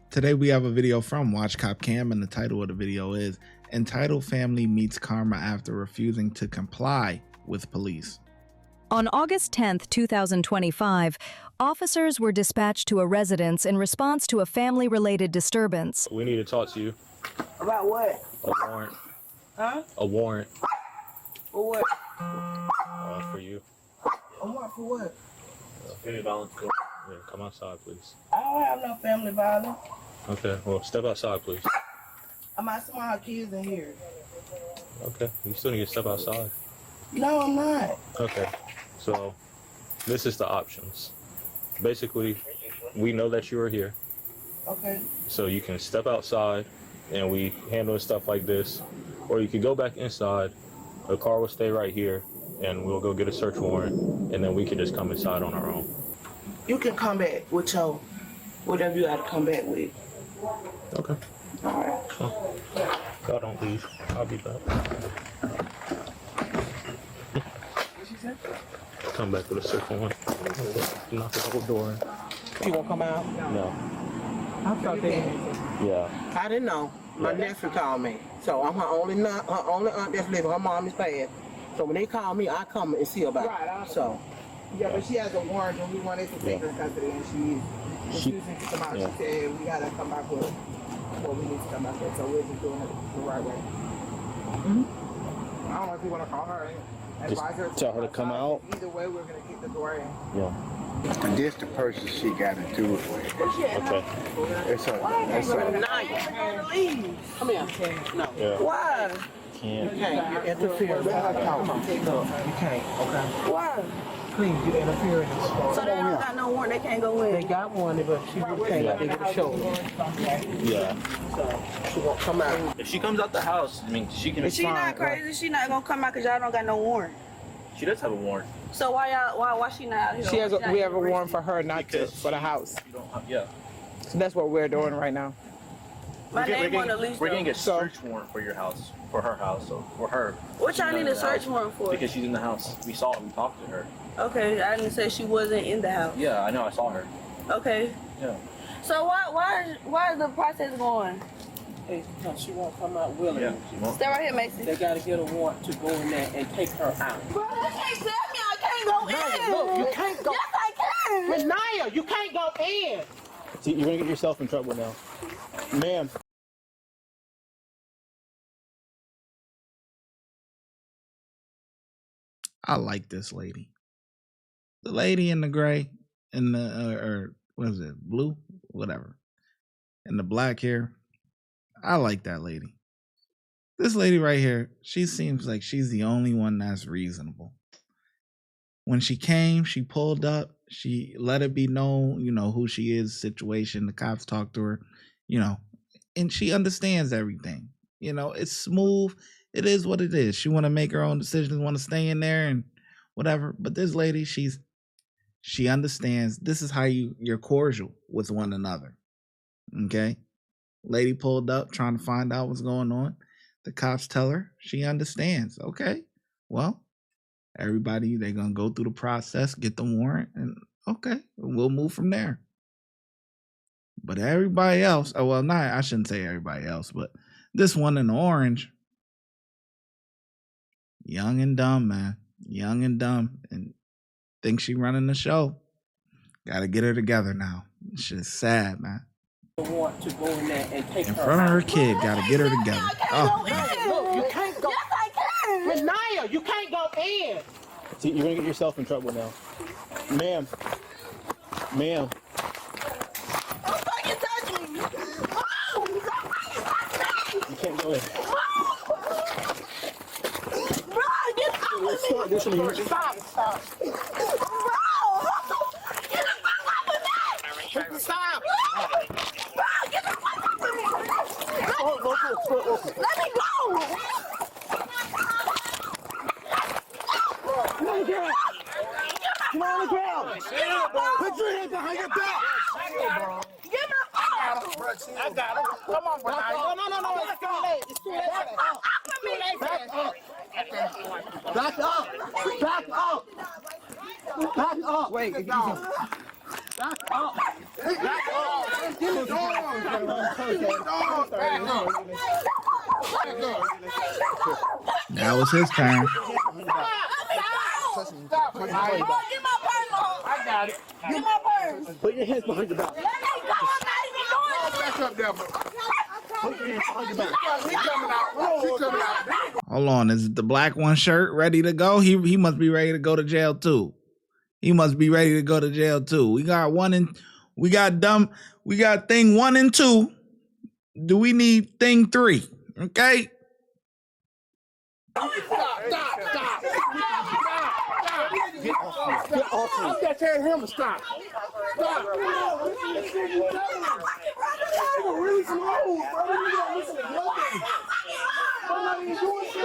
Today we have a video from Watch Cop Cam, and the title of the video is Entitled Family Meets Karma After Refusing to Comply with Police. On August 10, 2025, officers were dispatched to a residence in response to a family-related disturbance. We need to talk to you. About what? A warrant. Huh? A warrant. For what? For you. A warrant for what? Family violence. Yeah, come outside, please. I don't have no family violence. Okay, well, step outside, please. I'm out some of our kids in here. Okay, you still need to step outside. No, I'm not. Okay, so this is the options. Basically, we know that you are here. Okay. So you can step outside and we handle stuff like this, or you could go back inside. The car will stay right here and we'll go get a search warrant, and then we can just come inside on our own. You can come back with your whatever you got to come back with. Okay. All right. Oh. God, don't leave. I'll be back. What she said? Come back with a search warrant. Knock the whole door in. You gonna come out? No. I thought they. Yeah. I didn't know. My nephew called me, so I'm her only aunt that's living. Her mom is passed. So when they call me, I come and see about it. So. Yeah, but she has a warrant, and we wanted to take her custody, and she refusing to come out. Yeah. She said we gotta come back with what we need to come back with, so we're just doing it the right way. I don't know if you want to call her and advise her. Tell her to come out. Either way, we're gonna keep the door in. Yeah. And this the person she got to do it with. Okay. It's a Leave. Come here. No. Yeah. Why? Can't. You can't. You interfere. Come on. You can't. Okay. Why? Please, you interfering. So they don't got no warrant. They can't go in. They got one, but she can't. Like they get a show. Yeah. So she won't come out. If she comes out the house, I mean, she can. If she not crazy, she not gonna come out because y'all don't got no warrant. She does have a warrant. So why she not out here? She has we have a warrant for her, not to, for the house. You don't have, yeah. So that's what we're doing right now. My name on the lease. We're getting a search warrant for your house, for her house, so for her. What y'all need a search warrant for? Because she's in the house. We saw her. We talked to her. Okay, I didn't say she wasn't in the house. Yeah, I know. I saw her. Okay. Yeah. So why is the process going? Hey, no, she won't come out willingly. Yeah. She won't. Stay right here, Mason. They gotta get a warrant to go in there and take her out. Bro, they can't tell me I can't go in. Look, you can't go. Yes, I can. Miss Naya, you can't go in. See, you're gonna get yourself in trouble now, ma'am. I like this lady. The lady in the gray and the or what is it, blue, whatever, and the black hair. I like that lady. This lady right here, she seems like she's the only one that's reasonable. When she came, she pulled up, she let it be known, who she is, situation. The cops talked to her, and she understands everything. It's smooth. It is what it is. She want to make her own decisions, want to stay in there and whatever. But this lady, she understands this is how you're cordial with one another. Okay? Lady pulled up trying to find out what's going on. The cops tell her she understands. Okay, well, everybody, they're going to go through the process, get the warrant, and okay, we'll move from there. But everybody else, I shouldn't say everybody else, but this one in orange, young and dumb, man. Young and dumb, and thinks she running the show. Got to get her together now. It's just sad, man. Want to go in there and take in front of her kid, gotta get her together. Oh, Look, you can't go. Yes, I can. Miss Naya, you can't go in. See, you're gonna get yourself in trouble now, ma'am. Ma'am. Don't fucking touch me. You can't go in. Bro, get out of me. Stop. Bro, get the fuck off of me. Stop. Bro, get the fuck off of me. Let me go. Come on the ground. Come on the ground. Put your hand behind your back. Get my phone. I got it. Come on, bro. No. It's too late. It's too late. Back up. Back up. Back up. Wait. Back up. That was his turn. I got it. Get my purse. Put your hands behind your back. Let me go. I'm not even doing it. Back up there, bro. Put your hands behind your back. He coming out. He coming out. Hold on, is the black one shirt ready to go? He must be ready to go to jail too. He must be ready to go to jail too. We got thing 1 and 2. Do we need thing 3? Okay. Stop. Get off me. I'm just telling him to stop. Stop. Release him alone, bro. You don't listen to nothing. I'm not even doing shit.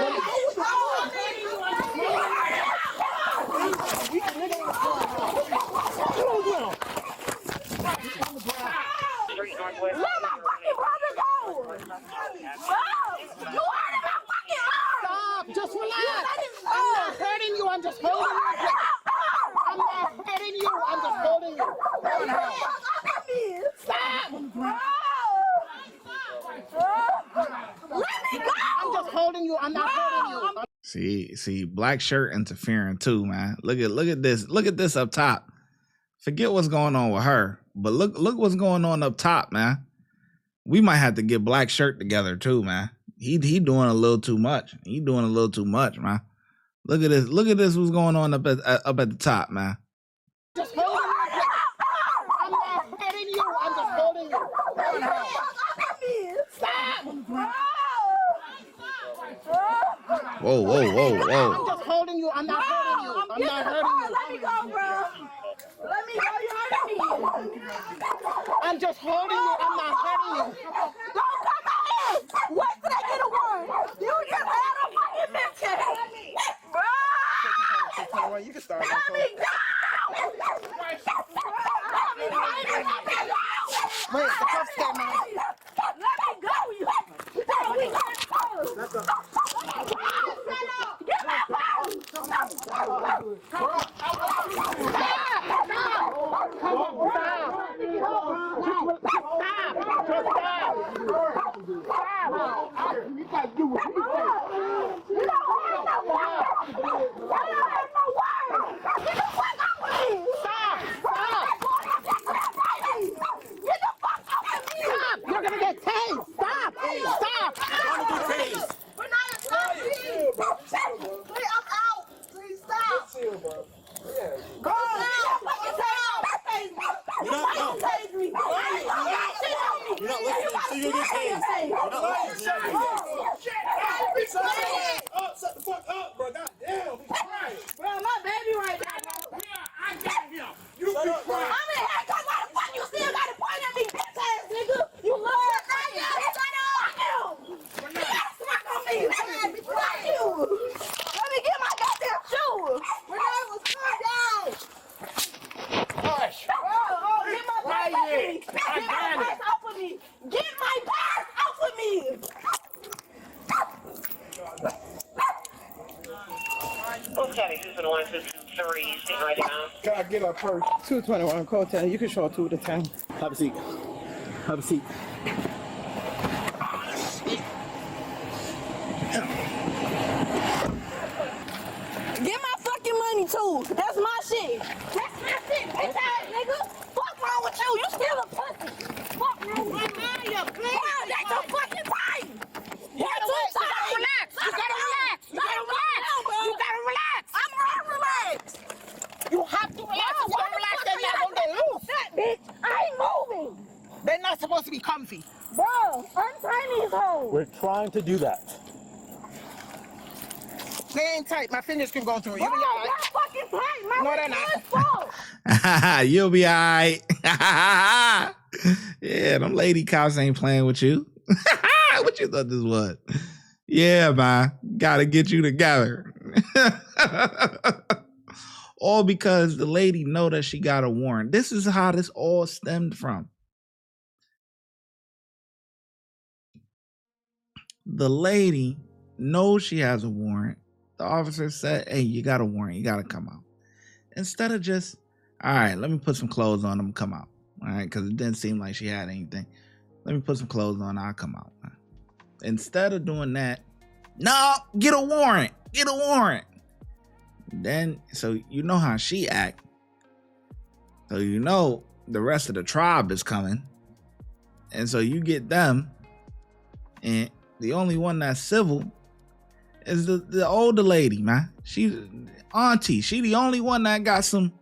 Stop! Just relax! I'm not hurting you, I'm just holding you. I'm not hurting you, I'm just holding you. Stop! I'm just holding you, I'm not hurting you. See, black shirt interfering too, man. Look at this. Look at this up top. Forget what's going on with her, but look what's going on up top, man. We might have to get black shirt together too, man. He doing a little too much. He doing a little too much, man. Look at this. Look at this. What's going on up at the top, man? Just holding you. I'm not hurting you. I'm just holding you. Stop! Whoa. I'm just holding you. I'm not hurting you. I'm not hurting you. Let me go, bro. Let me go. You hurting me. I'm just holding you. I'm not hurting you. Don't come out in. Wait till they get a warrant. You just had a fucking mention. Bro. You can start. Let me go. Wait, the cuffs came out. Let me go. Let's go. Get my phone. You're gonna get tased. Stop! Stop! We're not in trouble. Please, I'm out. Please stop. Go out. You're not listening, so you'll get tased. Shut the fuck up, bro. God damn, he's crying. Bro, my baby right now. I got him. You be I'm crying. in here because why the fuck you still got to point at me, bitch ass nigga? You love that nigga. Fuck you. You gotta smack on me, bitch. Fuck you. Let me get my goddamn shoes. Renee was calm down. Hush. Oh, get my purse off of me. I got it. Off of me. Get my purse off of me. Susan 123, sitting right now. Gotta get our purse. 221 Cotel. You can show 2 at a time. Have a seat. Have a seat. Get my fucking money too. That's my shit. That's my shit, bitch ass nigga. Fuck wrong with you? You still a pussy. Fuck wrong with you? Wow, that's your fucking time. You gotta relax. You gotta relax. You gotta relax. You gotta relax. I'm not relaxed. You have to relax. If you don't relax, they're not gonna get loose. Bitch, I ain't moving. They're not supposed to be comfy. Bro, untie these hoes. We're trying to do that. They ain't tight. My fingers can go through. Bro, You be all right. y'all fucking tight. My No, they're not. not. You'll be all right. Yeah, them lady cops ain't playing with you. What you thought this was? Yeah, man. Gotta get you together. All because the lady know that she got a warrant. This is how this all stemmed from. The lady knows she has a warrant. The officer said, hey, you got a warrant. You got to come out. Instead of just, all right, let me put some clothes on them and come out. All right, because it didn't seem like she had anything. Let me put some clothes on. I'll come out. Man. Instead of doing that, no, get a warrant. Get a warrant. Then, so you know how she act. So you know the rest of the tribe is coming. And so you get them. And the only one that's civil is the older lady, man. She's auntie. She the only one that got some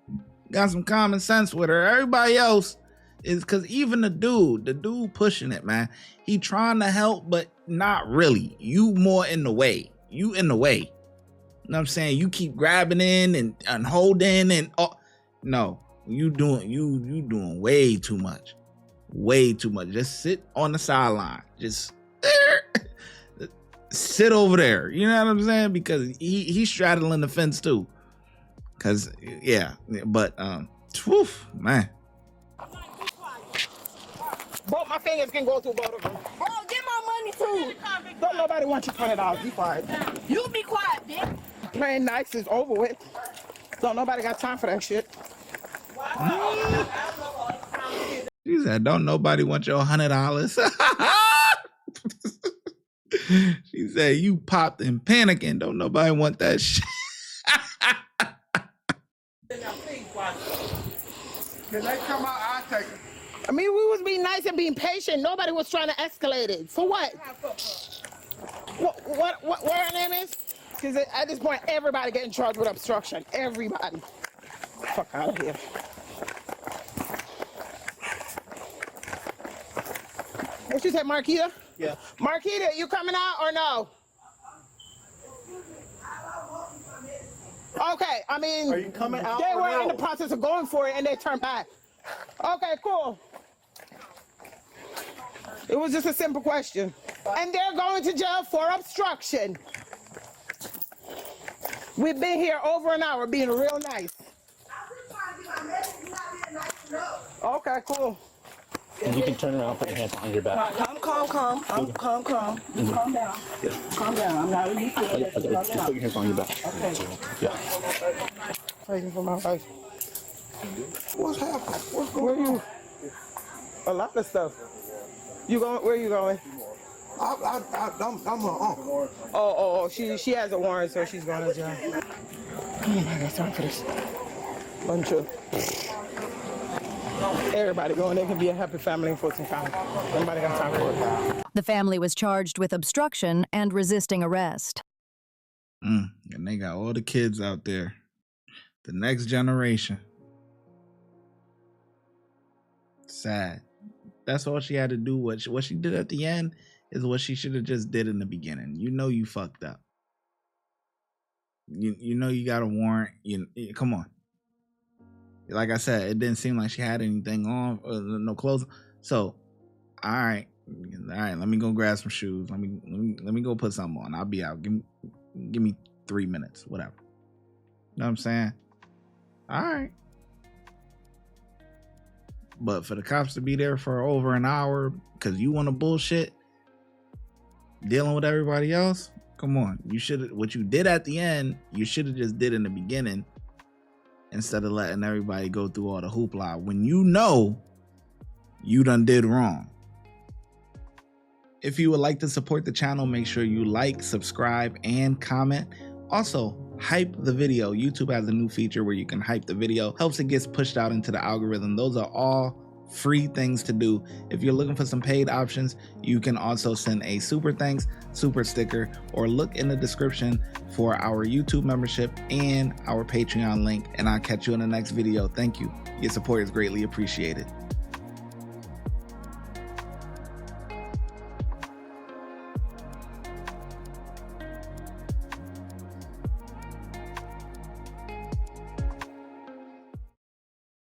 common sense with her. Everybody else is, because even the dude pushing it, man. He trying to help, but not really. You more in the way. You in the way. You know what I'm saying? You keep grabbing in and holding and no, you doing way too much. Way too much. Just sit on the sideline. Just sit over there. You know what I'm saying? Because he's straddling the fence too. Cause yeah, but whew, man. Both my fingers can go through both of them. Bro, get my money too. Don't nobody want you $20. Be quiet. You be quiet, bitch. Playing nice is over with. Don't nobody got time for that shit. She said, "Don't nobody want your $100." She said, "You popped and panicking. Don't nobody want that shit." Can they come out? I'll take it. I mean, we was being nice and being patient. Nobody was trying to escalate it. For what? What her name is? Because at this point, everybody getting charged with obstruction. Everybody. Fuck out of here. What you said, Marquita? Yeah. Marquita, you coming out or no? Okay, I mean, Are you coming out they or were no? in the process of going for it and they turned back. Okay, cool. It was just a simple question. And they're going to jail for obstruction. We've been here over an hour being real nice. Okay, cool. And you can turn around, put your hands behind your back. Calm. I'm calm. Calm down. Calm down. I'm not really feeling it. Okay, just put your hands behind your back. Okay. Yeah. Fighting for my life. What's happening? What's Where going on? you? A lot of stuff. You going? Where you going? I'm her uncle. Oh, she has a warrant, so she's going to jail. I got time for this. Bunch of everybody going. They can be a happy family in Fulton County. Nobody got time for it. The family was charged with obstruction and resisting arrest. And they got all the kids out there. The next generation. Sad. That's all she had to do. What she did at the end is what she should have just did in the beginning. You know you fucked up. You know you got a warrant. Come on. Like I said, it didn't seem like she had anything on, no clothes. So, all right. Let me go grab some shoes. Let me go put something on. I'll be out. Give me 3 minutes, whatever. You know what I'm saying? All right. But for the cops to be there for over an hour because you want to bullshit, dealing with everybody else, come on. What you did at the end, you should have just did in the beginning instead of letting everybody go through all the hoopla when you know you done did wrong. If you would like to support the channel, make sure you like, subscribe, and comment. Also, hype the video. YouTube has a new feature where you can hype the video. Helps it gets pushed out into the algorithm. Those are all free things to do. If you're looking for some paid options, you can also send a super thanks, super sticker, or look in the description for our YouTube membership and our Patreon link. And I'll catch you in the next video. Thank you. Your support is greatly appreciated.